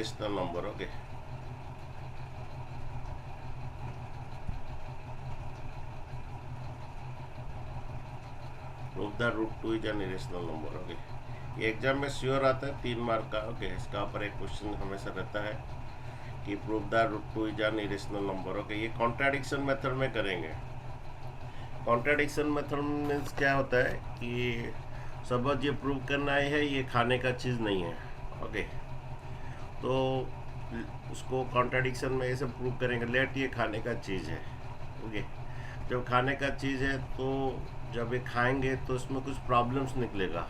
irrational number. Okay, prove that root 2 is an irrational number. Okay, ये exam में sure आता है 3 mark का. ओके, इसका ऊपर एक क्वेश्चन हमेशा रहता है कि prove the root 2 is an irrational number. Okay, ये कॉन्ट्राडिक्शन मेथड में करेंगे. कॉन्ट्राडिक्शन मेथड मीन्स क्या होता है कि सपोज ये प्रूव करना है ये खाने का चीज़ नहीं है. ओके, तो उसको कॉन्ट्राडिक्शन में ऐसे प्रूव करेंगे, लेट ये खाने का चीज़ है. ओके, जब खाने का चीज़ है तो जब ये खाएंगे तो उसमें कुछ प्रॉब्लम्स निकलेगा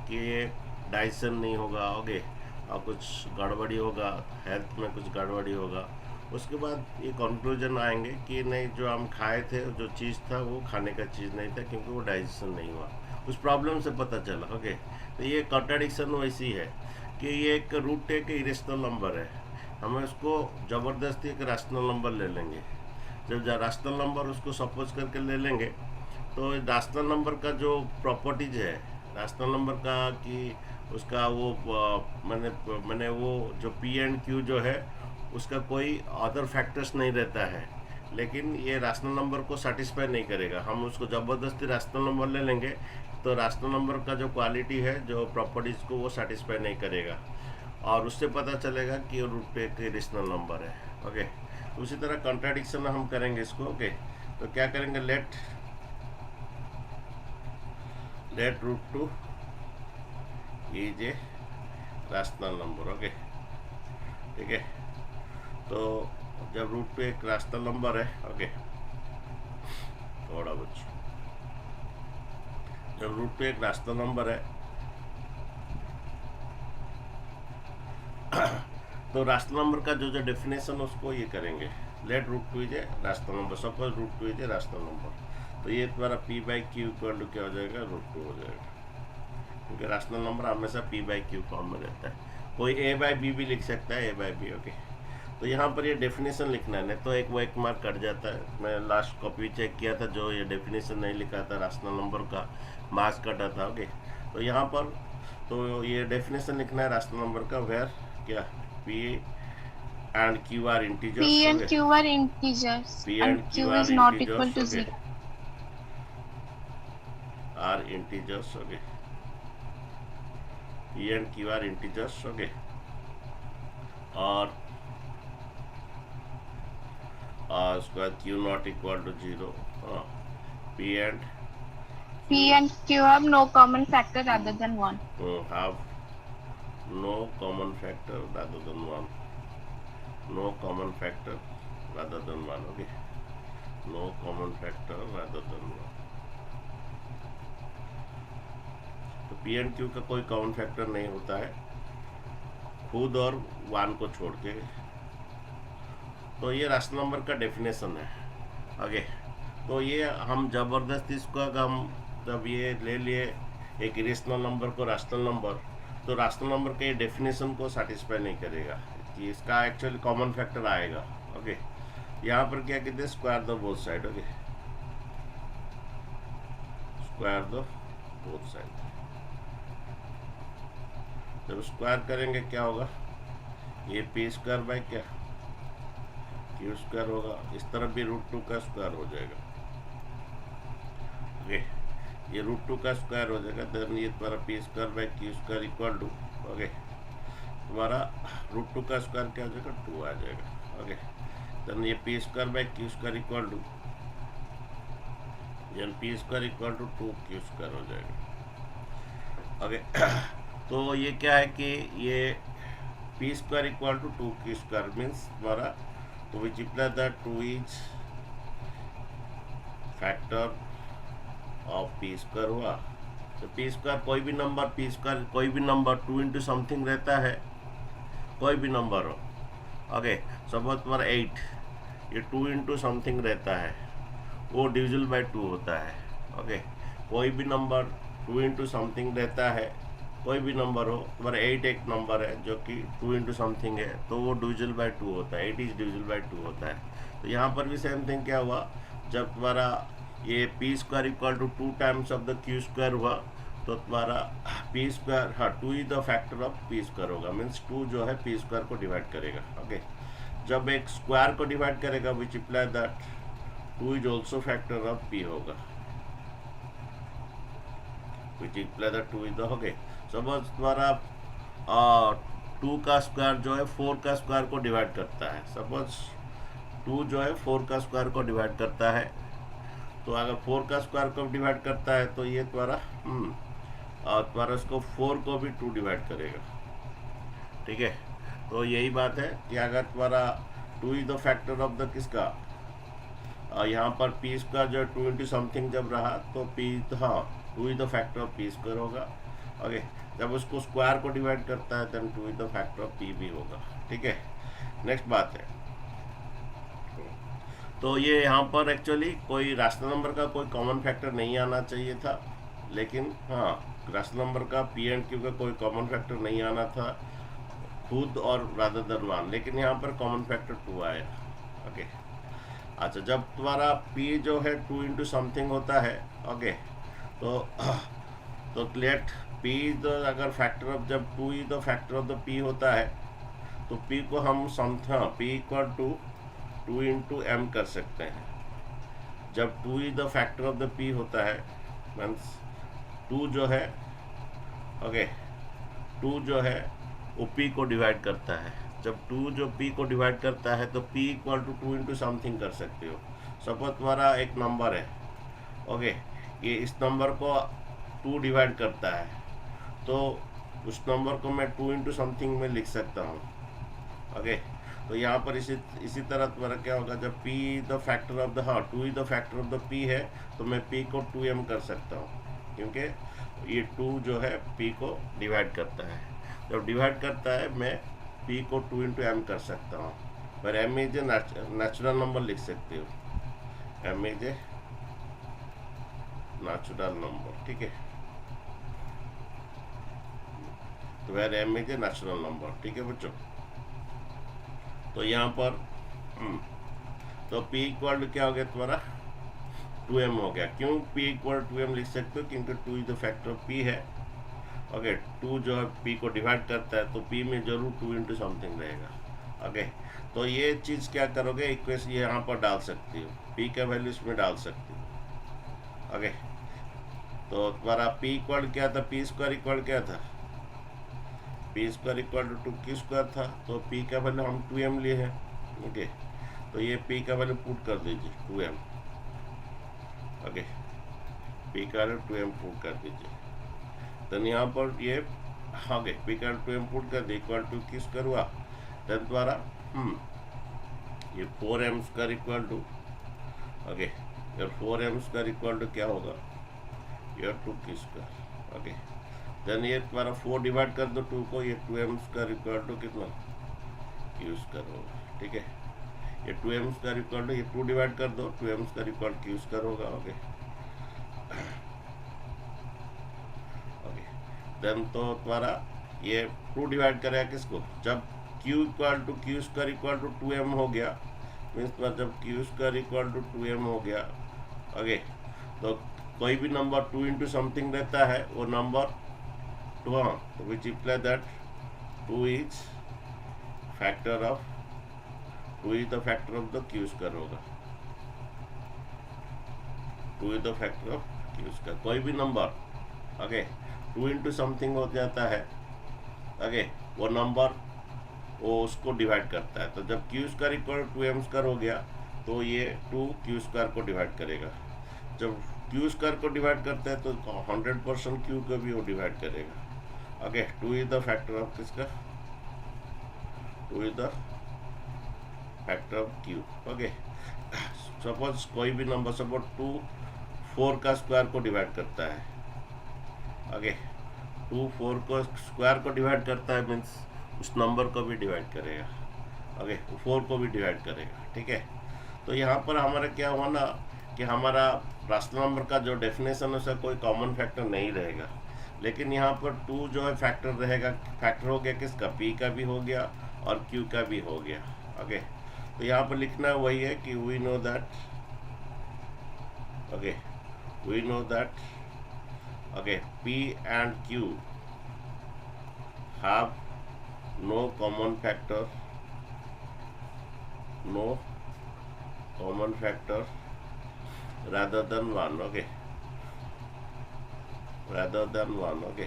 कि ये डाइजेशन नहीं होगा. ओके, और कुछ गड़बड़ी होगा, हेल्थ में कुछ गड़बड़ी होगा. उसके बाद ये कंक्लूजन आएंगे कि नहीं, जो हम खाए थे जो चीज़ था वो खाने का चीज़ नहीं था क्योंकि वो डाइजेशन नहीं हुआ. उस प्रॉब्लम से पता चला. ओके, तो ये कॉन्ट्राडिक्शन वैसी है कि ये एक रूट एक इरेशनल नंबर है, हमें उसको ज़बरदस्ती एक रैशनल नंबर ले लेंगे. जब रैशनल नंबर उसको सपोज करके ले लेंगे तो रैशनल नंबर का जो प्रॉपर्टीज है रैशनल नंबर का कि उसका वो मैंने वो जो पी एंड क्यू जो है उसका कोई अदर फैक्टर्स नहीं रहता है, लेकिन ये रैशनल नंबर को सेटिस्फाई नहीं करेगा. हम उसको ज़बरदस्ती रैशनल नंबर ले लेंगे तो रैशनल नंबर का जो क्वालिटी है जो प्रॉपर्टीज़ को वो सेटिस्फाई नहीं करेगा और उससे पता चलेगा कि ये रूट एक इरेशनल नंबर है. ओके, उसी तरह कॉन्ट्राडिक्शन हम करेंगे इसको. ओके, तो क्या करेंगे, let root 2 is a rational number. Okay, ठीक है. तो जब रूट 2 एक रैशनल नंबर है. ओके, थोड़ा कुछ जब रूट 2 एक रैशनल नंबर है तो रैशनल नंबर का जो डेफिनेशन उसको ये करेंगे, let root 2 is a rational number. Suppose root 2 is a rational number, तो ये तुम्हारा p by q equal to क्या हो जाएगा, रूट 2 हो जाएगा, क्योंकि रैशनल नंबर हमेशा पी बाई क्यू फॉर्म में रहता है. कोई ए बाई बी भी लिख सकता है, ए बाई बी. ओके, तो यहाँ पर ये डेफिनेशन लिखना है, नहीं तो एक वो एक मार्क कट जाता है. मैं लास्ट कॉपी चेक किया था, जो ये डेफिनेशन नहीं लिखा था रैशनल नंबर का मार्क्स कटा था. ओके, तो यहाँ पर तो ये डेफिनेशन लिखना है रैशनल नंबर का, वेयर क्या P and Q are integers. P and Q are integers. P and Q Q are is not integers, equal to okay. 0. Are integers. Okay, P and Q are integers. Okay, और उसके बाद Q not equal to 0. P and Q have no common factor other than 1. Have no common factor rather than 1. No common factor rather than 1. Okay, no common factor rather than 1. तो P and Q का कोई common factor नहीं होता है खुद और 1 को छोड़ के. तो ये रैशनल नंबर का डेफिनेशन है. ओके, तो ये हम ज़बरदस्ती इसको अगर हम जब ये ले लिए एक इरेशनल नंबर को रैशनल नंबर, तो रैशनल नंबर के डेफिनेशन को सेटिस्फाई नहीं करेगा कि इसका एक्चुअली कॉमन फैक्टर आएगा. ओके, यहाँ पर क्या कहते हैं, square the both side. Okay, square the both side. जब स्क्वायर करेंगे क्या होगा, ये पी स्क्वायर बाई क्या क्यू स्क्वायर होगा. इस तरफ भी रूट 2 का स्क्वायर हो जाएगा. ओके, ये रूट 2 का स्क्वायर हो जाएगा. देन ये तुम्हारा P square by Q square equal to, okay, तुम्हारा रूट 2 का स्क्वायर क्या हो जाएगा, 2 आ जाएगा. ओके, देन ये P square by Q square equal to P square equal to 2 Q square हो जाएगा. ओके, तो ये क्या है कि ये P square equal to 2 Q square means तुम्हारा, तो which imply that 2 is factor of P square हुआ. तो पी स्क्वायर कोई भी नंबर, पी स्क्वायर कोई भी नंबर 2 इंटू समथिंग रहता है, कोई भी नंबर हो. ओके, सपोज तुम्हारा 8, ये 2 इंटू समथिंग रहता है, वो डिविजिबल बाय 2 होता है. ओके, कोई भी नंबर 2 इंटू समथिंग रहता है, कोई भी नंबर हो, तुम्हारा 8 एक नंबर है जो कि 2 इंटू समथिंग है, तो वो डिविजिबल बाय 2 होता है. 8 इज डिविजिबल बाय 2 होता है. तो यहाँ पर भी सेम थिंग क्या हुआ, जब तुम्हारा ये P square equal to 2 times of the Q square हुआ, तो तुम्हारा पी स्क्वायर, हाँ 2 is the factor of P square होगा, मीन्स 2 जो है पी स्क्वायर को डिवाइड करेगा। ओके, जब एक स्क्वायर को डिवाइड करेगा which imply that 2 is also factor of P होगा, which imply that 2 is the, okay suppose तुम्हारा 2 का स्क्वायर जो है 4 का स्क्वायर को डिवाइड करता है, सपोज 2 जो है 4 का स्क्वायर को डिवाइड करता है, तो अगर 4 का स्क्वायर को डिवाइड करता है तो ये तुम्हारा और तुम्हारा इसको 4 को भी 2 डिवाइड करेगा, ठीक है। तो यही बात है कि अगर तुम्हारा 2 is the factor of the किसका, यहाँ पर पी स्क्वायर जो 2 इंटू समथिंग जब रहा तो पी, हाँ 2 is the factor of P square होगा। ओके, जब उसको स्क्वायर को डिवाइड करता है then 2 is the factor of p भी होगा, ठीक है। नेक्स्ट बात है, तो ये यहाँ पर एक्चुअली कोई राशनल नंबर का कोई कॉमन फैक्टर नहीं आना चाहिए था, लेकिन हाँ राशनल नंबर का पी एंड क्यू का कोई कॉमन फैक्टर नहीं आना था खुद और रादर देन 1, लेकिन यहाँ पर कॉमन फैक्टर 2 आया। ओके, अच्छा जब तुम्हारा पी जो है 2 इंटू समथिंग होता है, ओके तो लेट पी अगर फैक्टर ऑफ, जब 2 is the factor of the p होता है तो पी को हम p equal to 2 into m कर सकते हैं। जब 2 is the factor of the p होता है मीन्स 2 जो है, ओके 2 जो है वो पी को डिवाइड करता है। जब 2 जो पी को डिवाइड करता है तो p equal to 2 into something कर सकते हो। सपोज तुम्हारा एक नंबर है, ओके ये इस नंबर को 2 डिवाइड करता है, तो उस नंबर को मैं 2 इंटू समथिंग में लिख सकता हूँ। ओके, तो यहाँ पर इसी तरह तुम्हारा क्या होगा, जब p the factor of the, हाँ 2 is the factor of the p है तो मैं p को 2m कर सकता हूँ, क्योंकि ये 2 जो है p को डिवाइड करता है। जब डिवाइड करता है मैं p को 2 इंटू एम कर सकता हूँ, पर m is a natural number लिख सकते हो, m is a natural number, ठीक है। तो where m is a natural number, ठीक है बच्चों। तो यहाँ पर तो p इक्वल क्या हो गया तुम्हारा 2m हो गया। क्यों p इक्वल 2m लिख सकते हो, क्योंकि 2 is the factor of p है। ओके, 2 जो है p को डिवाइड करता है तो p में जरूर 2 इंटू समथिंग रहेगा। ओके, तो ये चीज़ क्या करोगे, इक्वेशन यहाँ पर डाल सकती हो, p का वैल्यू इसमें डाल सकती हो। ओके, तो तुम्हारा p इक्वल क्या था, p स्क्वायर इक्वल क्या था, p square equal to 2 Q square था, तो p का वैल्यू हम 2m लिए हैं। ओके, तो ये p का वैल्यू पुट कर दीजिए 2m। ओके, p का वैल्यू 2m पुट कर दीजिए, तो यहाँ पर ये आगे p का वैल्यू 2m पुट कर दिए इक्वल टू क्यू स्क्वायर हुआ, देन द्वारा ये 4m square equal to, okay ये 4m स्क्वायर इक्वल टू क्या होगा, ये 2 क्यू स्क्वायर। ओके, देन ये तुम्हारा 4 डिवाइड कर दो 2 को, ये 2m स्क्वायर इक्वल टू कितना क्यू स्क्वायर होगा, ठीक है। ये 2m स्क्वायर इक्वल टू, ये 2 डिवाइड कर दो 2m square equal q square होगा। ओके ओके, देन तो तुम्हारा ये 2 डिवाइड करेगा किसको, जब q equal to q square equal to 2m हो गया, मीन्स जब Q square equal to 2m हो गया। ओके, तो कोई भी नंबर 2 इंटू समथिंग रहता है वो नंबर 2, तो which imply that 2 is factor of 2 is the factor of the Q square होगा, 2 is the factor of Q square. कोई भी नंबर ओके 2 इंटू समथिंग हो जाता है, ओके वो नंबर वो उसको डिवाइड करता है। तो जब Q square equal 2m square हो गया तो ये 2 क्यू स्क्वायर को डिवाइड करेगा। जब क्यू स्क्वायर को डिवाइड करता है तो 100% क्यू को भी वो डिवाइड करेगा। Okay, 2 is the factor of किसका, 2 is the factor of Q. Okay, suppose कोई भी नंबर, सपोज 2 4 का स्क्वायर को डिवाइड करता है। ओके, 2 4 को स्क्वायर को डिवाइड करता है, मीन्स उस नंबर को भी डिवाइड करेगा। ओके, 4 को भी डिवाइड करेगा, ठीक है। तो यहाँ पर हमारा क्या हुआ ना कि हमारा राशनल नंबर का जो डेफिनेशन है उसका कोई कॉमन फैक्टर नहीं रहेगा, लेकिन यहाँ पर 2 जो है फैक्टर रहेगा। फैक्टर हो गया किसका, p का भी हो गया और q का भी हो गया। ओके, तो यहाँ पर लिखना वही है कि we know that, okay we know that okay, P and Q have no common factor rather than 1. Okay, rather than 1. Okay,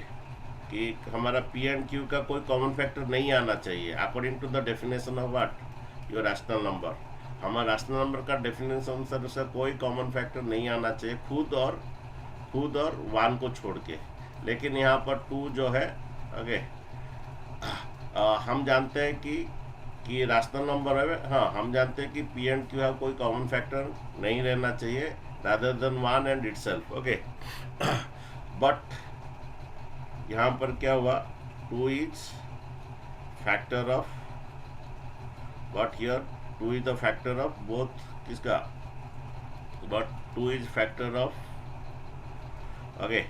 कि हमारा P and Q का कोई कॉमन फैक्टर नहीं आना चाहिए according to the definition of what, your rational number. हमारा rational number का definition से कोई कॉमन फैक्टर नहीं आना चाहिए खुद और 1 को छोड़ के। लेकिन यहाँ पर 2 जो है, ओके, हम जानते हैं कि रैशनल नंबर है, हाँ, हम जानते हैं कि P and Q कोई कॉमन फैक्टर नहीं रहना चाहिए rather than 1 and itself. Okay, but यहाँ पर क्या हुआ, 2 is factor of but here 2 is the factor of both, किसका, but 2 is factor of, okay,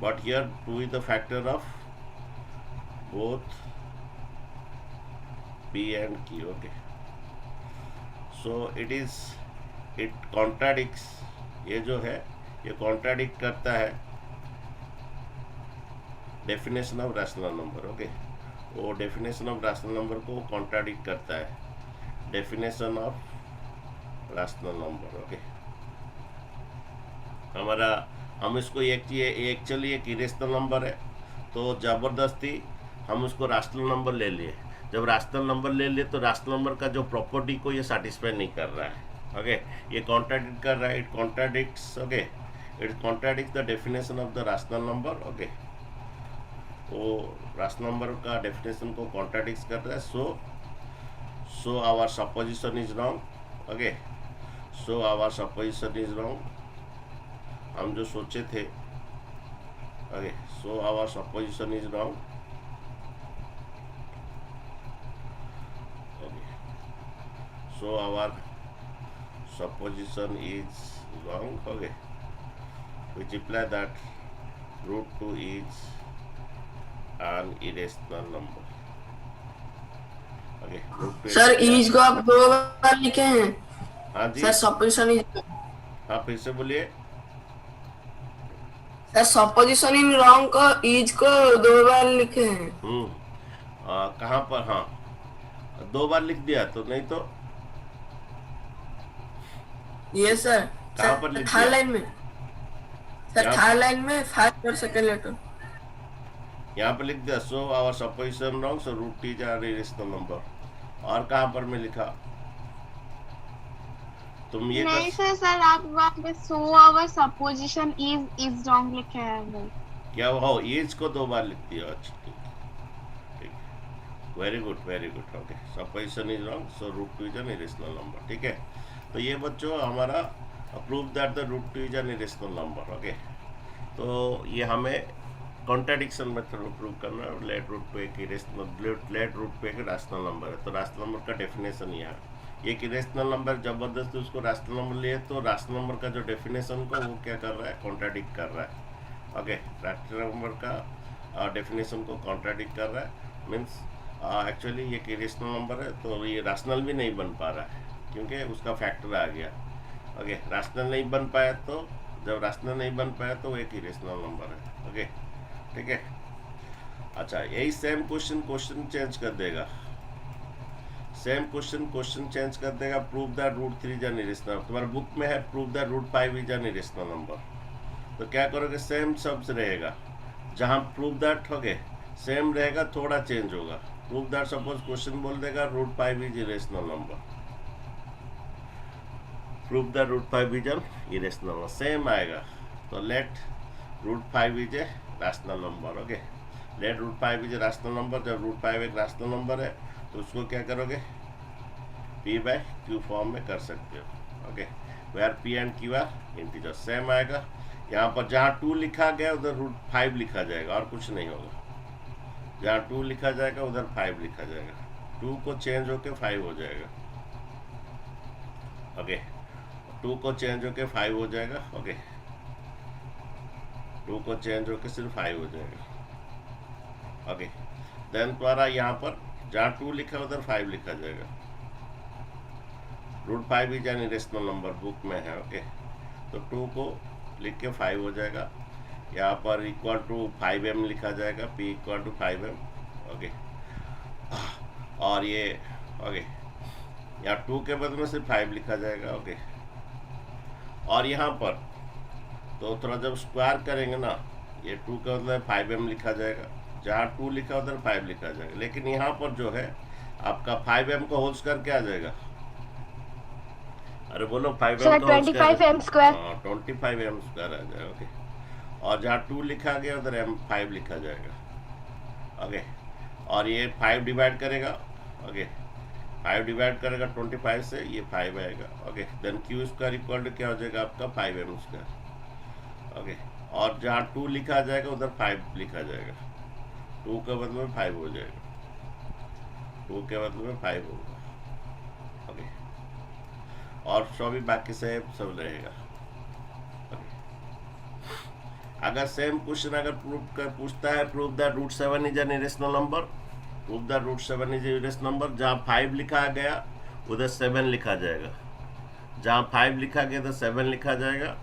but here 2 is the factor of both P and Q. Okay, so it contradicts, ये जो है ये contradict करता है definition of rational number. Okay, वो definition of rational number को contradict करता है, definition of rational number. Okay, हमारा हम इसको एक्चुअली एक इरेशनल नंबर है, तो ज़बरदस्ती हम उसको रैशनल नंबर ले लिए। जब रैशनल नंबर ले लिए तो रैशनल नंबर का जो प्रॉपर्टी को ये सेटिस्फाई नहीं कर रहा है। ओके, ये कॉन्ट्राडिक्ट कर रहा है, it contradicts, okay, it contradicts the definition of the rational number. Okay, वो रैशनल नंबर का डेफिनेशन को कॉन्ट्राडिक्ट कर रहा है। So our supposition is wrong. Okay, so our supposition is wrong, हम जो सोचे थे, okay, so our supposition is wrong. So our supposition is wrong. Okay, which imply that root 2 is an irrational number. Okay, root 2 sir is को आप 2 बार लिखे हैं। हाँ जी, sir supposition is, हाँ फिर से बोलिए। सर सपोजिशन इन रॉन्ग को इज को 2 बार लिखे हैं। कहाँ पर, हाँ 2 बार लिख दिया, तो नहीं तो ये सर कहाँ पर लिख थर्ड दिया? लाइन में, सर थर्ड लाइन में फर्स्ट और सेकंड लेटर यहाँ पर लिख दिया, so our supposition wrong, so root is are irrational number. और कहाँ पर मैं लिखा, तुम ये नहीं सर आप वहाँ पे so our supposition is wrong लिखे हैं वो। क्या हो, इज को 2 बार लिख दिया। अच्छा, ठीक, very good, very good. Okay, supposition is wrong, so root 2 is an irrational number. ठीक है, तो ये बच्चों हमारा prove that the root 2 is an irrational number. Okay, तो ये हमें कॉन्ट्राडिक्शन मेथड में प्रूव करना है। लेट रूट 2 एक रैशनल नंबर है, तो रैशनल नंबर का डेफिनेशन यहाँ, एक इरेशनल नंबर जबरदस्ती उसको रैशनल नंबर लिए, तो रैशनल नंबर का जो डेफिनेशन को वो क्या कर रहा है, कॉन्ट्राडिक्ट कर रहा है। ओके, रैशनल नंबर का डेफिनेशन को कॉन्ट्राडिक्ट कर रहा है, मीन्स एक्चुअली ये इरेशनल नंबर है, तो ये रैशनल भी नहीं बन पा रहा है क्योंकि उसका फैक्टर आ गया। ओके, रैशनल नहीं बन पाया, तो जब रैशनल नहीं बन पाया तो वो एक इरेशनल नंबर है। ओके, ठीक है। अच्छा, यही सेम क्वेश्चन चेंज कर देगा, सेम क्वेश्चन चेंज कर देगा। Prove that root 3 is an irrational, तुम्हारे बुक में है prove that root 5 is an irrational number, तो क्या करोगे, सेम शब्द रहेगा, जहाँ प्रूव दैट हो गए सेम रहेगा, थोड़ा चेंज होगा। प्रूव दैट, सपोज क्वेश्चन बोल देगा root 5 is irrational number, prove that root 5 is an irrational number, same आएगा। तो let root 5 is a rational number. Okay, let root 5 is a rational number, जब root 5 एक rational number है तो उसको क्या करोगे, P/Q फॉर्म में कर सकते हो। Okay, where P and Q are integer, same आएगा। यहाँ पर जहाँ 2 लिखा गया उधर रूट 5 लिखा जाएगा, और कुछ नहीं होगा। जहाँ 2 लिखा जाएगा उधर 5 लिखा जाएगा, 2 को चेंज होके 5 हो जाएगा। ओके, 2 को चेंज होके 5 हो जाएगा। ओके, 2 को चेंज होके सिर्फ 5 हो जाएगा। ओके, देन तुम्हारा यहाँ पर जहाँ 2 लिखा है उधर 5 लिखा जाएगा। Root 5 is an irrational number book में है। ओके, तो 2 को लिख के 5 हो जाएगा। यहाँ पर इक्वल टू 5m लिखा जाएगा, p equal to 5m। Okay, और ये ओके यहाँ 2 के बदले में सिर्फ 5 लिखा जाएगा। ओके, और यहाँ पर तो थोड़ा जब स्क्वायर करेंगे ना, ये 2 के बदले में 5m लिखा जाएगा, जहाँ 2 लिखा उधर 5 लिखा जाएगा। लेकिन यहाँ पर जो है आपका 5m को होल स्क्वायर क्या आ जाएगा? अरे बोलो 5m सर का होल 25m स्क्वायर। हाँ 25m स्क्वायर आ जाएगा। ओके, और जहाँ 2 लिखा गया उधर m5 लिखा जाएगा। ओके, और ये 5 डिवाइड करेगा। ओके, 5 डिवाइड करेगा 25 से, ये 5 आएगा। Okay, then q square equal to क्या हो जाएगा आपका 5m स्क्वायर। ओके, और जहाँ 2 लिखा जाएगा उधर 5 लिखा जाएगा, 2 के बदले में 5 हो जाएगा, 2 के बदले में 5 होगा। ओके, और सभी बाकी से सब रहेगा। अगर सेम क्वेश्चन अगर प्रूव कर पूछता है, prove the root 7 is an irrational number, prove the root 7 is irrational number, जहाँ 5 लिखा गया उधर 7 लिखा जाएगा, जहाँ 5 लिखा गया तो 7 लिखा जाएगा,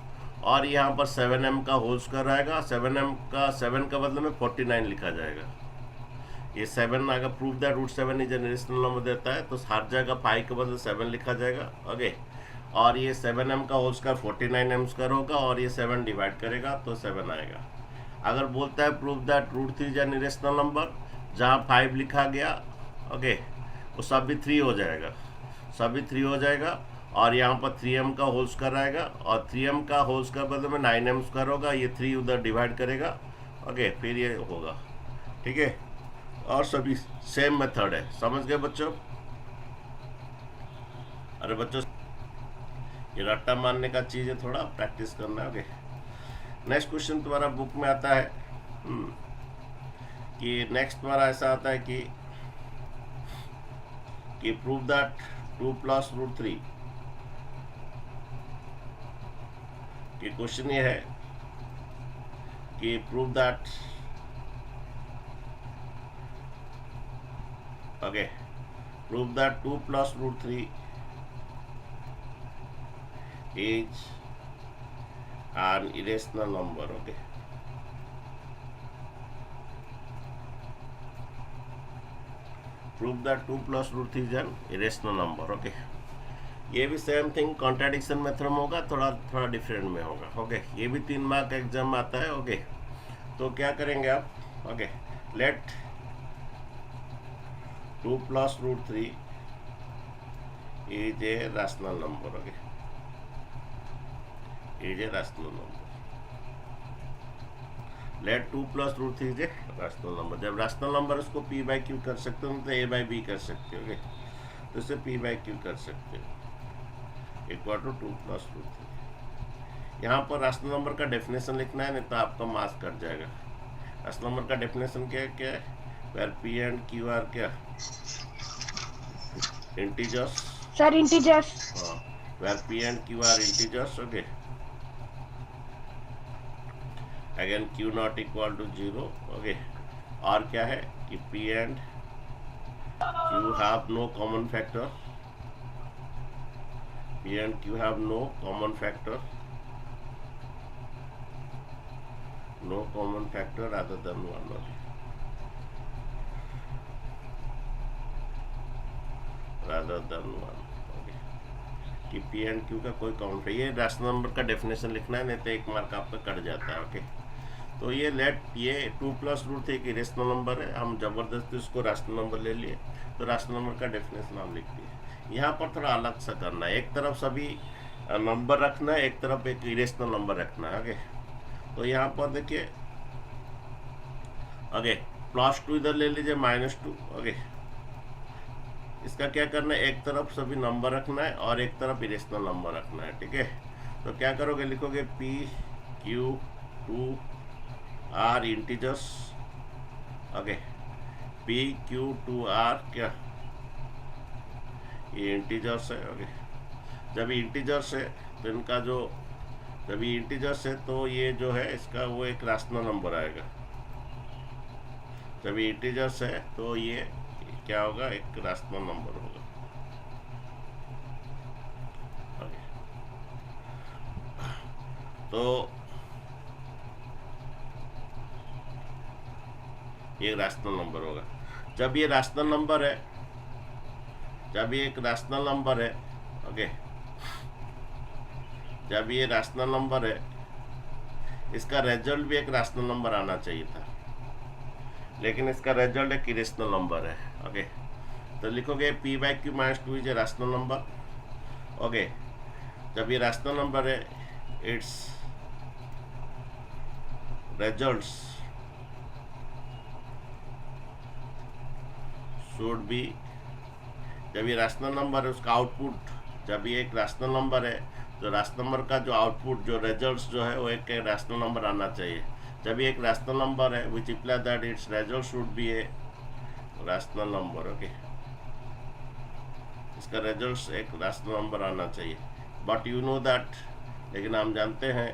और यहाँ पर 7m का होल स्क्वायर आएगा, 7m का 7 का बदले में 49 लिखा जाएगा। ये 7 अगर prove the root 7 is an irrational number देता है तो हर जगह 5 के बदले 7 लिखा जाएगा। ओके, और ये 7m का होल स्क्वायर 49m स्क्वायर होगा, और ये 7 डिवाइड करेगा तो 7 आएगा। अगर बोलता है prove that root 3 is an irrational number, जहाँ 5 लिखा गया ओके वो सभी 3 हो जाएगा, सभी 3 हो जाएगा, और यहाँ पर 3m का होल स्क्वायर आएगा, और 3m का होल स्क्वायर बदले में 9m स्क्वायर होगा, ये 3 उधर डिवाइड करेगा। ओके, फिर ये होगा। ठीक है, और सभी सेम मेथड है। समझ गए बच्चों? अरे बच्चों ये रट्टा मारने का चीज़ है, थोड़ा प्रैक्टिस करना है। ओके, नेक्स्ट क्वेश्चन तुम्हारा बुक में आता है कि नेक्स्ट तुम्हारा ऐसा आता है कि प्रूव दैट 2 प्लस रूट 3 कि क्वेश्चन ये है कि prove that okay prove that 2 plus root 3 is an irrational number. Okay, prove that 2 plus root 3 is an irrational number. Okay, ये भी सेम थिंग कॉन्ट्राडिक्शन मेथड में होगा, थोड़ा थोड़ा डिफरेंट में होगा। ओके, ये भी 3 मार्क एग्जाम में आता है। ओके, तो क्या करेंगे आप? Okay, let 2 plus root 3 is a rational number. Okay, is a rational number. Let 2 plus root 3 is a rational number. जब rational number उसको p by q कर सकते हो तो a by b कर सकते हो। ओके, तो इसे p by q कर सकते हो इक्वल टू 2 प्लस रूट 3। यहाँ पर rational number का डेफिनेशन लिखना है, नहीं तो आपका मार्क्स कट जाएगा। rational number का डेफिनेशन क्या है? where p and q are क्या? integers. Sir integers. हाँ, where p and q are integers. Okay, again q not equal to 0। Okay, और क्या है कि p and q have no common factor, p and q have no common factor, no common factor other than 1 only, rather than 1। Okay, कि p and q का कोई count है, ये rational number का डेफिनेशन लिखना है, नहीं तो 1 मार्क आपका कट जाता है। ओके, तो ये लेट ये 2 प्लस रूट 3 एक रेशनल नंबर है, हम जबरदस्ती उसको रैशनल नंबर ले लिए, तो रैशनल नंबर का डेफिनेशन हम लिख दिए। यहाँ पर थोड़ा अलग सा करना है, एक तरफ सभी नंबर रखना है, एक तरफ एक इरेशनल नंबर रखना है। ओके, तो यहाँ पर देखिए ओके +2 इधर ले लीजिए -2। ओके, इसका क्या करना है, एक तरफ सभी नंबर रखना है और एक तरफ इरेशनल नंबर रखना है। ठीक है, तो क्या करोगे, लिखोगे p q 2 r integers. Okay, p q 2 r क्या ये इंटीजर्स है। ओके, जब इंटीजर्स है तो इनका जो जब ये इंटीजर्स है तो ये जो है इसका वो एक रैशनल नंबर आएगा। जब ये इंटीजर्स है तो ये क्या होगा, एक रैशनल नंबर होगा। ओके, तो ये रैशनल नंबर होगा। जब ये रैशनल नंबर है, जब ये एक रैशनल नंबर है, ओके, जब ये रैशनल नंबर है, इसका रिजल्ट भी एक रैशनल नंबर आना चाहिए था, लेकिन इसका रिजल्ट एक इरेशनल नंबर है। ओके, तो लिखोगे p by Q minus 2 is a rational number. Okay, जब ये रैशनल नंबर है, इट्स रिजल्ट्स शुड बी, जब ये रैशनल नंबर है उसका आउटपुट, जब ये एक रैशनल नंबर है तो रैशनल नंबर का जो आउटपुट, जो रिजल्ट्स जो है वो एक रैशनल नंबर आना चाहिए। जब ये एक रैशनल नंबर है which imply that its result should be a rational number. Okay, इसका रिजल्ट्स एक रैशनल नंबर आना चाहिए। बट यू नो दैट, लेकिन हम जानते हैं,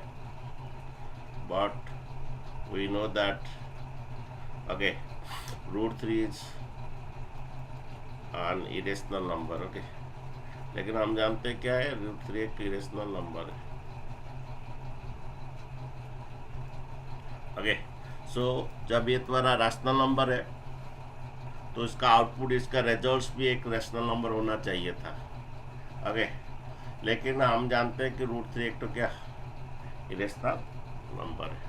but we know that, okay, √3 is an irrational number। ओके, लेकिन हम जानते हैं क्या है, √3 एक इरेशनल नंबर है। ओके, सो जब ये तुम्हारा रैशनल नंबर है तो इसका आउटपुट, इसका रिजल्ट्स भी एक रैशनल नंबर होना चाहिए था। ओके, लेकिन हम जानते हैं कि √3 एक तो क्या इरेशनल नंबर है।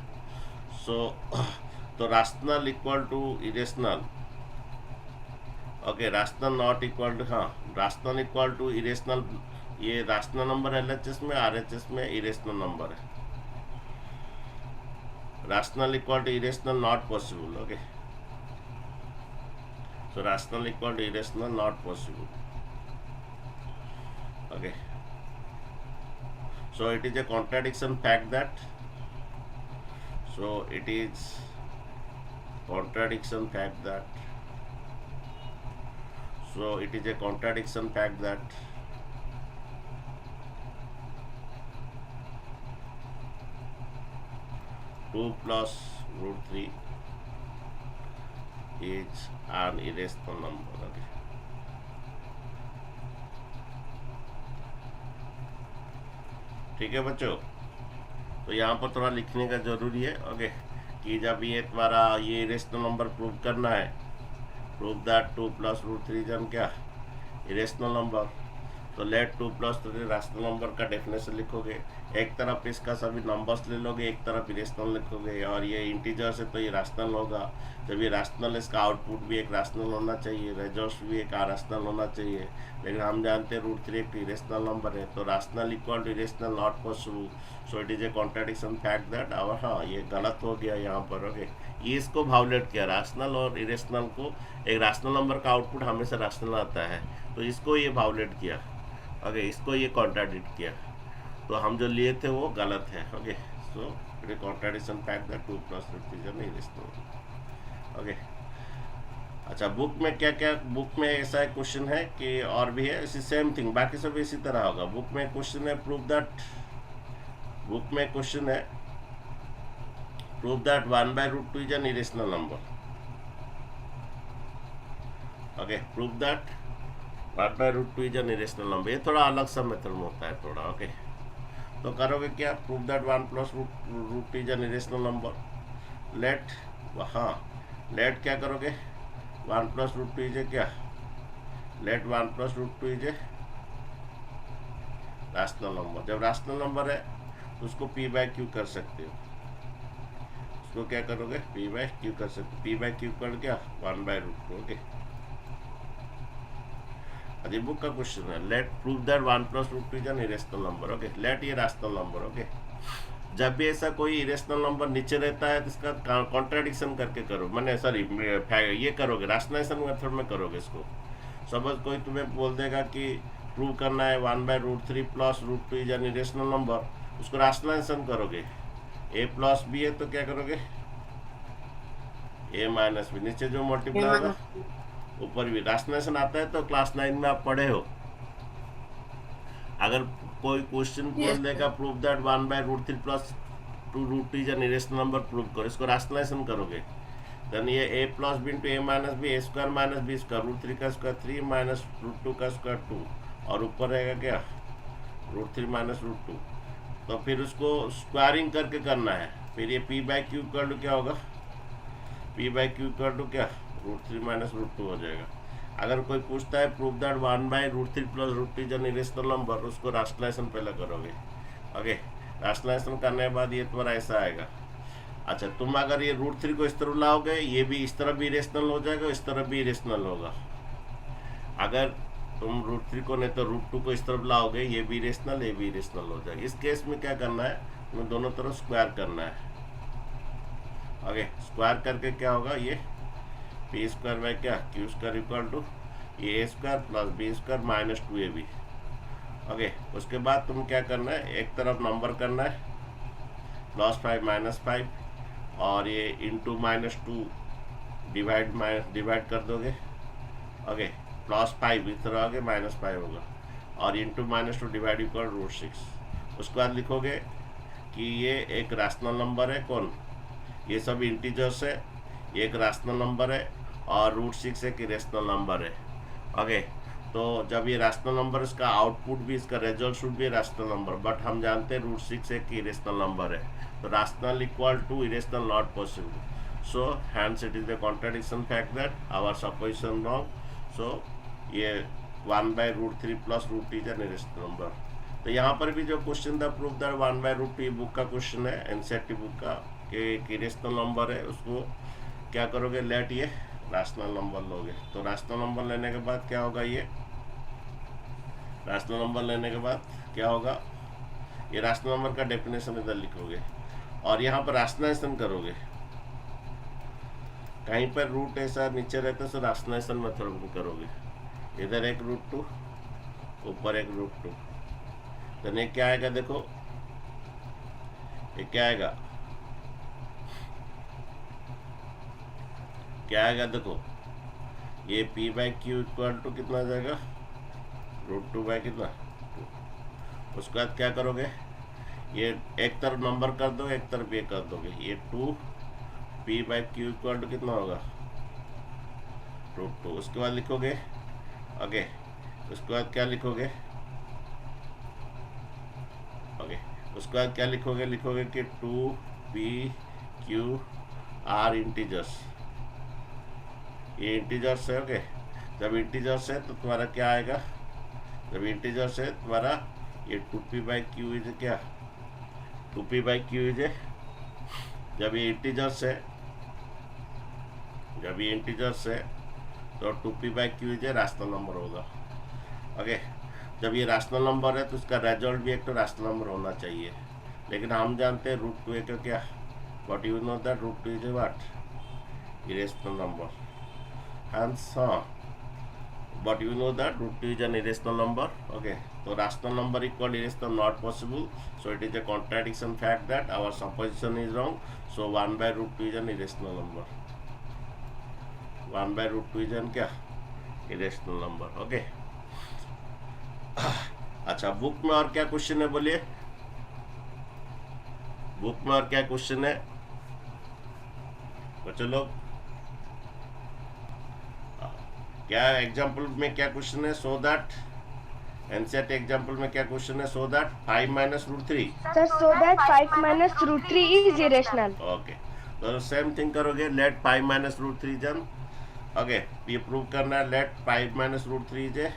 सो तो rational equal to irrational, okay, rational not equal to, हाँ, रैशनल इक्वल टू इरेशनल, ये रैशनल नंबर LHS में, RHS में इरेशनल नंबर है। Rational equal to irrational not possible. Okay, so rational equal to irrational not possible. Okay, so it is a contradiction fact that, so it is contradiction fact that, so it is a contradiction fact that two plus √3 is an irrational number। Okay, ठीक है बच्चों, तो यहाँ पर थोड़ा लिखने का जरूरी है। ओके, कि जब ये तुम्हारा ये इरेशनल नंबर प्रूव करना है, प्रूव दैट 2 प्लस √3 जन क्या इरेशनल नंबर, तो लेट 2 प्लस 3 रैशनल नंबर का डेफिनेशन लिखोगे। एक तरफ इसका सभी नंबर्स ले लोगे, एक तरफ इरेशनल लिखोगे, और ये इंटीजर्स है तो ये रैशनल होगा। जब ये रैशनल, इसका आउटपुट भी एक रैशनल होना चाहिए, रिजल्ट्स भी एक रैशनल होना चाहिए। लेकिन हम जानते हैं √3 एक इरेशनल नंबर है, तो rational equal to irrational not possible. So it is a contradiction fact that, और हाँ, ये गलत हो गया यहाँ पर। ओके, ये इसको वायोलेट किया, रैशनल और इरेशनल को, एक रैशनल नंबर का आउटपुट हमेशा रैशनल आता है, तो इसको ये वायोलेट किया। ओके, इसको ये कॉन्ट्राडिक्ट किया, तो हम जो लिए थे वो गलत है। Okay, so it is contradiction fact that 2 plus √3 जन इरेशनल। ओके, अच्छा, बुक में क्या क्या, बुक में ऐसा एक क्वेश्चन है कि और भी है इसी सेम थिंग, बाकी सब इसी तरह होगा। बुक में क्वेश्चन है प्रूव दैट, बुक में क्वेश्चन है prove that 1/√2 is an irrational number. Okay, prove that 1/√2 is an irrational number. ये थोड़ा अलग सा मेथड में होता है थोड़ा। ओके, तो करोगे क्या, prove that 1 plus √2 is an irrational number. Let, हाँ, लेट क्या करोगे, 1 प्लस √2 इज ए क्या, let 1 plus √2 is a rational number. जब रैशनल नंबर है तो उसको p बाई क्यू कर सकते हो, उसको क्या करोगे, p बाई क्यू कर सकते हो। p बाई क्यू कर क्या, 1/√2। ओके, अभी बुक का क्वेश्चन है, let prove that 1 plus √2 is an irrational number. Okay, let ये रैशनल नंबर। ओके, जब भी ऐसा कोई इरेशनल नंबर नीचे रहता है तो इसका कॉन्ट्राडिक्शन करके करो, मैंने सॉरी ये करोगे, रैशनलाइजेशन मेथड में करोगे इसको। सपोज कोई तुम्हें बोल देगा कि प्रूव करना है 1/√3 plus √2 is an irrational number, उसको रैशनलाइजेशन करोगे। a प्लस b है तो क्या करोगे, a माइनस b, नीचे जो मल्टीप्लाई होगा ऊपर भी। रैशनलाइजेशन आता है तो क्लास 9 में आप पढ़े हो। अगर कोई क्वेश्चन बोल देगा prove that 1/√3 plus 2√2 is an irrational number, prove करो, इसको रैशनलाइजेशन करोगे। देन ये a plus b into a minus b, a² minus b², √3 का स्क्वायर 3 माइनस √2 का स्क्वायर 2, और ऊपर रहेगा क्या, √3 माइनस √2। तो फिर उसको स्क्वायरिंग करके करना है। फिर ये p बाई क्यू कर लो क्या होगा, p by q equal to क्या, √3 माइनस √2 हो जाएगा। अगर कोई पूछता है prove that 1/√3 plus √2 is an irrational number, उसको राशनलाइजेशन पहले करोगे। ओके, राशनलाइजेशन करने के बाद ये तुम्हारा ऐसा आएगा। अच्छा, तुम अगर ये √3 को इस तरफ लाओगे, ये भी इस तरफ भी इरेशनल हो जाएगा, इस तरफ भी इरेशनल होगा। अगर तुम √3 को नहीं तो √2 को इस तरफ लाओगे, ये भी इरेशनल, ये भी इरेशनल हो जाएगा। इस केस में क्या करना है, तुम्हें दोनों तरफ स्क्वायर करना है। ओके, स्क्वायर करके क्या होगा, ये पी स्क्वायर बाई क्या, q square equal to a square plus b square minus 2ab। Okay, उसके बाद तुम क्या करना है, एक तरफ नंबर करना है +5 -5, और ये इंटू -2 डिवाइड कर दोगे। ओके, +5 इस तरह आगे -5 होगा, और इंटू -2 डिवाइड इक्वल √6। उसके बाद लिखोगे कि ये एक रैशनल नंबर है। कौन, ये सब इंटीजर्स है, ये एक रैशनल नंबर है, और √6 एक इरेशनल नंबर है। ओके, तो जब ये रैशनल नंबर, इसका आउटपुट भी, इसका रिजल्ट शुड भी रैशनल नंबर, बट हम जानते हैं √6 एक इरेशनल नंबर है, तो rational equal to irrational not possible. So hence it is the contradiction fact that our supposition wrong. So ये 1/√3 plus √2 is an irrational number. तो यहाँ पर भी जो क्वेश्चन था प्रूफ दैट 1/√2 बुक का क्वेश्चन है, एनसीईआरटी बुक का, कि एक इरेशनल नंबर है, उसको क्या करोगे, लेट ये रैशनल नंबर लोगे। तो रैशनल नंबर लेने के बाद क्या होगा, ये रैशनल नंबर लेने के बाद क्या होगा, ये रैशनल नंबर का डेफिनेशन इधर लिखोगे, और यहाँ पर रैशनलाइजेशन करोगे। कहीं पर रूट ऐसा नीचे रहता है, तो रैशनलाइजेशन मेथड में करोगे। इधर एक √2, ऊपर एक √2, तो ये क्या आएगा, देखो ये क्या आएगा, क्या आएगा, देखो ये p by q equal to कितना आ जाएगा, √2 बाई कितना 2। उसके बाद क्या करोगे, ये एक तरफ नंबर कर दो, एक तरफ ये कर दोगे, ये 2 p by q equal to कितना होगा, √2। उसके बाद लिखोगे, ओके, उसके बाद क्या लिखोगे, ओके, उसके बाद क्या लिखोगे, लिखोगे कि 2p q r इंटीजर्स, ये इंटीजर्स है। ओके, जब इंटीजर्स है तो तुम्हारा क्या आएगा, जब इंटीजर्स है तुम्हारा ये 2p बाई क्यू इज क्या, 2p बाई क्यू इज, जब ये इंटीजर्स है, जब ये इंटीजर्स है तो 2p by Q is rational number होगा। ओके, जब ये रैशनल नंबर है तो उसका रिजल्ट भी एक तो रैशनल नंबर होना चाहिए, लेकिन हम जानते हैं √2 है क्या, but you know that √2 is what, irrational number. Hence, but you know that √2 is an irrational number. Okay, so rational number equal irrational not possible. So it is a contradiction fact that our supposition is wrong. So 1/√2 is an irrational number. 1/√2 is an क्या, irrational number. Okay. अच्छा, book में और क्या question है बोलिए, book में और क्या क्वेश्चन है बच्चों लोग, क्या एग्जाम्पल में क्या क्वेश्चन है, सो दैट एनसीईआरटी एग्जाम्पल में क्या क्वेश्चन है, so that 5 - √3, Sir, so that 5 minus √3 is irrational. Okay, तो सेम थिंग करोगे, लेट 5 - √3 जन। ओके, ये प्रूव करना है, let 5 - √3 is a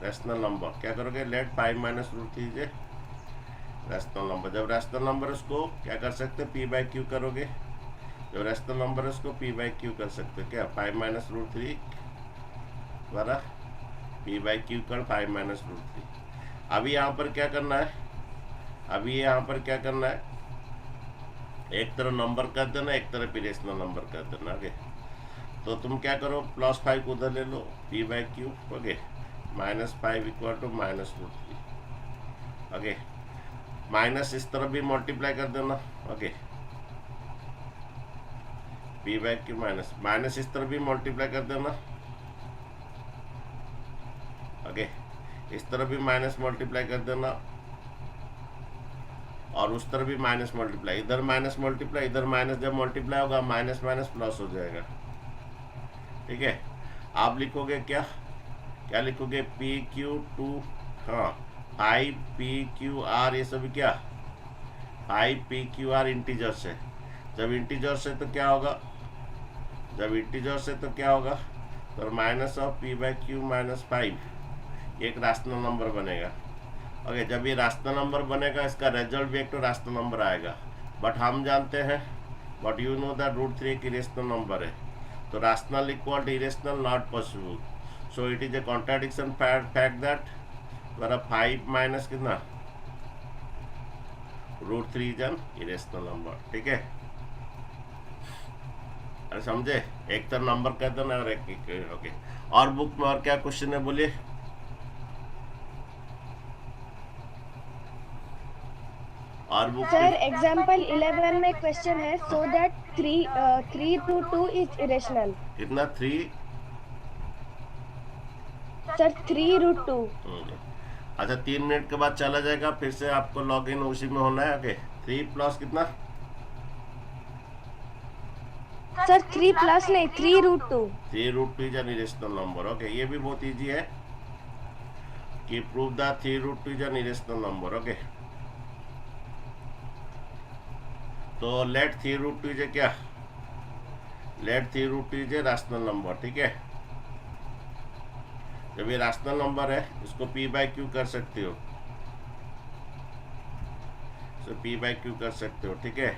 rational number. क्या करोगे, let 5 - √3 is a rational number. जब रैशनल नंबर उसको क्या कर सकते हैं, पी बाई क्यू करोगे, जब रैशनल नंबर उसको पी बाई क्यू कर सकते हो, क्या 5 - √3 द्वारा पी बाई क्यू कर 5 - √3। अभी यहाँ पर क्या करना है, अभी यहाँ पर क्या करना है, एक तरफ नंबर कर देना, एक तरफ इरेशनल नंबर कर देना। ओके, तो तुम क्या करो, +5 को उधर ले लो, P by Q. Okay, -5 equal to -√3। Okay, minus इस तरफ भी मल्टीप्लाई कर देना। Okay, P by Q minus इस तरफ भी मल्टीप्लाई कर देना। ओके, इस तरफ भी माइनस मल्टीप्लाई कर देना, और उस तरफ भी माइनस मल्टीप्लाई, इधर माइनस मल्टीप्लाई, इधर माइनस, जब मल्टीप्लाई होगा माइनस माइनस प्लस हो जाएगा। ठीक है, आप लिखोगे क्या, क्या लिखोगे, PQ2, हाँ 5PQR, ये सभी क्या 5PQR इंटीजर्स है। जब इंटीजर्स है तो क्या होगा, जब इंटीजर से तो क्या होगा, तो minus of P by Q minus 5 एक राशनल नंबर बनेगा। ओके, जब ये राशनल नंबर बनेगा इसका रिजल्ट भी एक तो राशनल नंबर आएगा। बट हम जानते हैं, बट यू नो दैट √3 एक इरेशनल नंबर है, तो rational equal to irrational not possible. So it is a contradiction fact that हमारा 5 माइनस कितना √3 इज एन इरेशनल नंबर। ठीक है, अरे समझे, एक तरह नंबर कर देना और एक ओके। और बुक में और क्या क्वेश्चन है बोलिए। और बुक सर एग्जाम्पल 11 में क्वेश्चन है, सो दैट 3√2 इज इरेशनल। कितना 3 सर 3√2। अच्छा, 3 मिनट के बाद चला जाएगा, फिर से आपको लॉग इन उसी में होना है। ओके, 3 प्लस कितना सर 3 प्लस नहीं 3√2। 3√2 is an irrational number. Okay, ये भी बहुत इजी है कि prove that 3√2 is an irrational number. Okay, तो लेट 3√2 इज ए क्या, let 3√2 is a rational number. ठीक है, जब ये रैशनल नंबर है इसको p बाई क्यू कर सकते हो, तो p बाई क्यू कर सकते हो। ठीक है,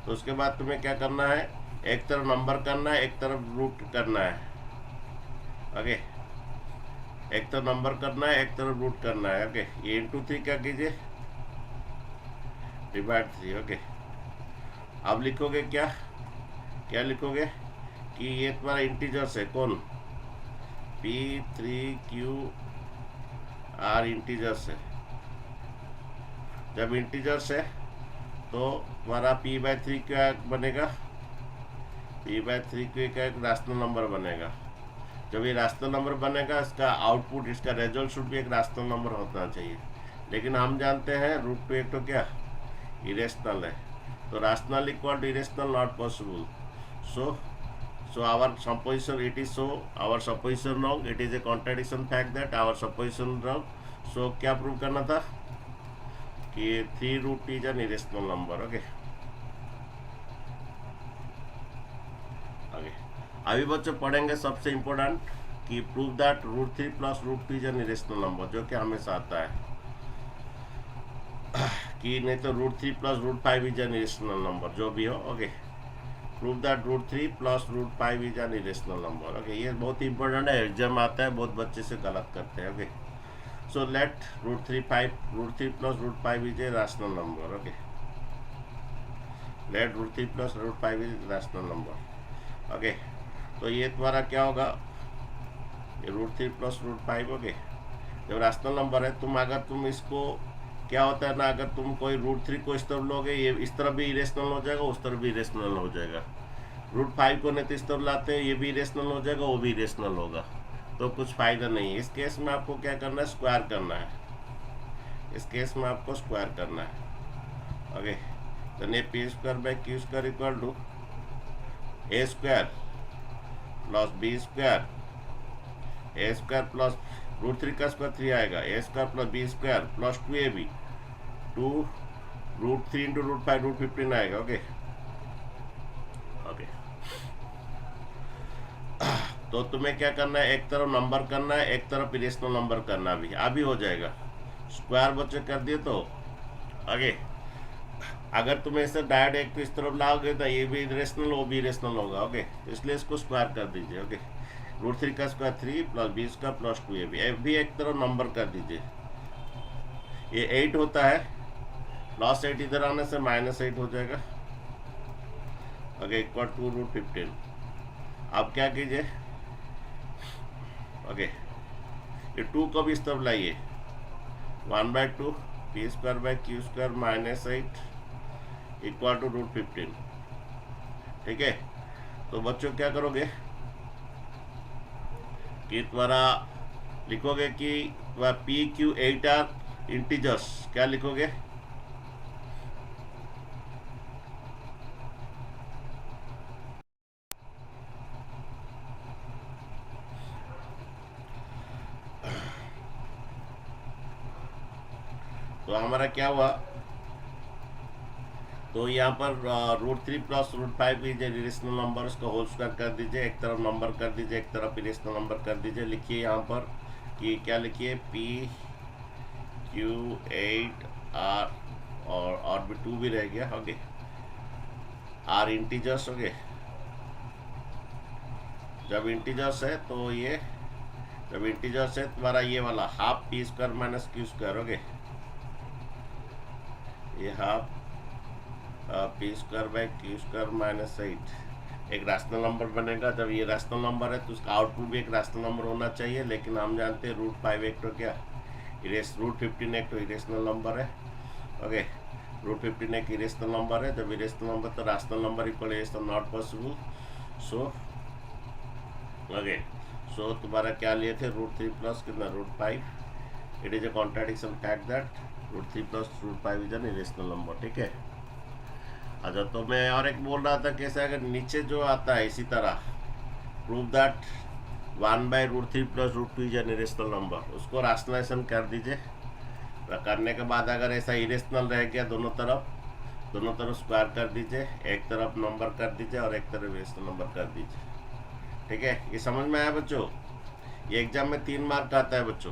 तो उसके बाद तुम्हें क्या करना है, एक तरफ नंबर करना है, एक तरफ रूट करना है। ओके, एक तरफ नंबर करना है, एक तरफ रूट करना है। ओके, ये इंटू 3 क्या कीजिए, डिवाइड 3। ओके, अब लिखोगे क्या, क्या लिखोगे कि ये तुम्हारा इंटीजर्स है, कौन P3Q R इंटीजर्स है। जब इंटीजर्स है तो तुम्हारा p/3 क्या बनेगा, p/3 का एक रैशनल नंबर बनेगा। जब ये रैशनल नंबर बनेगा इसका आउटपुट, इसका रिजल्ट शुड भी एक रैशनल नंबर होना चाहिए। लेकिन हम जानते हैं √2 एक तो क्या इरेशनल है, तो rational equal to irrational not possible. So our supposition, it is so our supposition wrong, it is a contradiction fact that our supposition wrong। so क्या प्रूव करना था कि 3√2 is an irrational number. Okay, आगे अभी बच्चों पढ़ेंगे सबसे important कि prove that √3 plus √2 is an irrational number, जो कि हमेशा आता है कि नहीं तो √3 plus √5 is an irrational number, जो भी हो। Okay, prove that √3 plus √5 is an irrational number. Okay, ये बहुत इंपॉर्टेंट है, एग्जाम आता है, बहुत बच्चे से गलत करते हैं। Okay, so let √3 plus √5 is a rational number. Okay, let √3 plus √5 is rational number. Okay, तो ये तुम्हारा क्या होगा, ये √3 प्लस √5। ओके, जब रैशनल नंबर है, अगर तुम इसको क्या होता है ना, अगर तुम कोई √3 को इस तरफ लोगे, ये इस तरफ भी इरेशनल हो जाएगा, उस तरफ भी इरेशनल हो जाएगा। √5 को नहीं तो इस तरफ लाते हैं, ये भी इरेशनल हो जाएगा, वो भी इरेशनल होगा, तो कुछ फायदा नहीं है। इस केस में आपको क्या करना है, स्क्वायर करना है। इस केस में आपको स्क्वायर करना है। ओके, तो ये p² equal to a² plus b² a² plus √3 का स्क्वायर 3 आएगा, a² plus b² plus 2ab 2 √3 into √5 √15 आएगा। ओके, ओके, तो तुम्हें क्या करना है, एक तरफ नंबर करना है, एक तरफ इरेशनल नंबर करना भी, अभी हो जाएगा। स्क्वायर बच्चे कर दिए तो आगे, अगर तुम ऐसे डायरेक्ट एक तो इस तरफ लाओगे तो ये भी इरेशनल, वो भी इरेशनल होगा। ओके, तो इसलिए इसको स्क्वायर कर दीजिए। ओके, √3 का square 3 plus b² plus 2ab भी एक तरफ नंबर कर दीजिए। ये 8 होता है, प्लस 8 इधर आने से -8 हो जाएगा। Okay, equal to √15। अब क्या कीजिए, ओके, ये 2 को भी इस तरफ लाइए, 1/2 p²/q² -8 इक्वल टू √15। ठीक है, तो बच्चों क्या करोगे कि तुम्हारा लिखोगे कि PQ8R इंटीजर्स, क्या लिखोगे, तो हमारा क्या हुआ, तो यहाँ पर √3 प्लस √5 इज इरेशनल नंबर, उसको होल स्क्वायर कर दीजिए, एक तरफ नंबर कर दीजिए, एक तरफ इरेशनल नंबर कर दीजिए। लिखिए यहाँ पर कि क्या लिखिए, PQ8R और भी 2 भी रह गया, ओके, R इंटीजर्स, ओके। जब इंटीजर्स है तो ये, जब इंटीजर्स है तुम्हारा ये वाला half p² minus q², okay, ये half p² by q² minus 8 एक रैशनल नंबर बनेगा। जब ये रैशनल नंबर है तो उसका आउटपुट भी एक रैशनल नंबर होना चाहिए, लेकिन हम जानते हैं √5 एक तो क्या √15 एक तो इरेशनल नंबर है, ओके, √15 एक इरेशनल नंबर है। जब इरेशनल नंबर तो रैशनल नंबर इक्वल है, तो नॉट पॉसिबल। सो ओके, सो तुम्हारा क्या लिए थे, √3 प्लस कितना, √5। It is a contradiction fact that √3 plus √5 is an irrational number, ठीक है। अच्छा, तो मैं और एक बोल रहा था कैसे, अगर नीचे जो आता है इसी तरह prove that 1/√3 plus √2 is an irrational number, उसको रैशनलाइजेशन कर दीजिए। करने के बाद अगर ऐसा इरेशनल रह गया दोनों तरफ स्क्वायर कर दीजिए, एक तरफ नंबर कर दीजिए और एक तरफ इरेशनल नंबर कर दीजिए, ठीक है। ये समझ में आया बच्चों? ये एग्जाम में 3 मार्क आता है बच्चों।